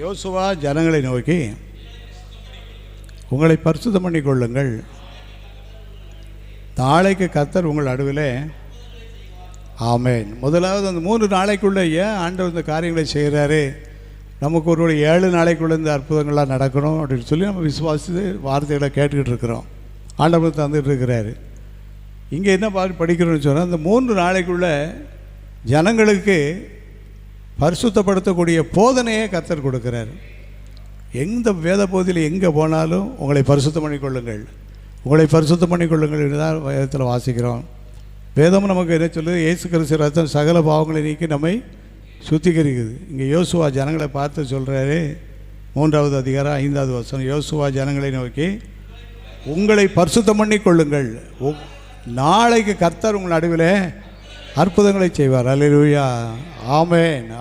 யோசுவா ஜனங்களை நோக்கி, உங்களை பரிசுத்தம் பண்ணி கொள்ளுங்கள், நாளைக்கு கர்த்தர் உங்கள் நடுவில். ஆமேன். முதலாவது அந்த 3 நாளைக்குள்ளே ஏன் ஆண்டவர் இந்த காரியங்களை செய்கிறாரு, நமக்கு ஒரு 7 நாளைக்குள்ளே இந்த அற்புதங்கள்லாம் நடக்கணும் அப்படின்னு சொல்லி நம்ம விசுவாசித்து வார்த்தைகளை கேட்டுக்கிட்டு இருக்கிறோம். ஆண்டவர் தந்துட்டு இருக்கிறாரு. இங்கே என்ன படிக்கிறோன்னு சொன்னால், இந்த 3 நாளைக்குள்ளே ஜனங்களுக்கு பரிசுத்தப்படுத்தக்கூடிய போதனையே கர்த்தர் கொடுக்குறாரு. எந்த வேத போதியில் எங்கே போனாலும் உங்களை பரிசுத்தம் பண்ணிக்கொள்ளுங்கள், உங்களை பரிசுத்தம் பண்ணிக்கொள்ளுங்கள் என்று தான் வேதத்தில் வாசிக்கிறோம். வேதம் நமக்கு என்ன சொல்லுது, இயேசு கிறிஸ்து ரத்தம் சகல பாவங்களை நீக்கி நம்மை சுத்திகரிக்குது. இங்கே யோசுவா ஜனங்களை பார்த்து சொல்கிறாரு, 3வது அதிகாரம் 5வது வசனம். யோசுவா ஜனங்களை நோக்கி, உங்களை பரிசுத்தம் பண்ணி கொள்ளுங்கள், நாளைக்கு கர்த்தர் உங்கள் நடுவில் அற்புதங்களை செய்வார். அல்லேலூயா. ஆமென்.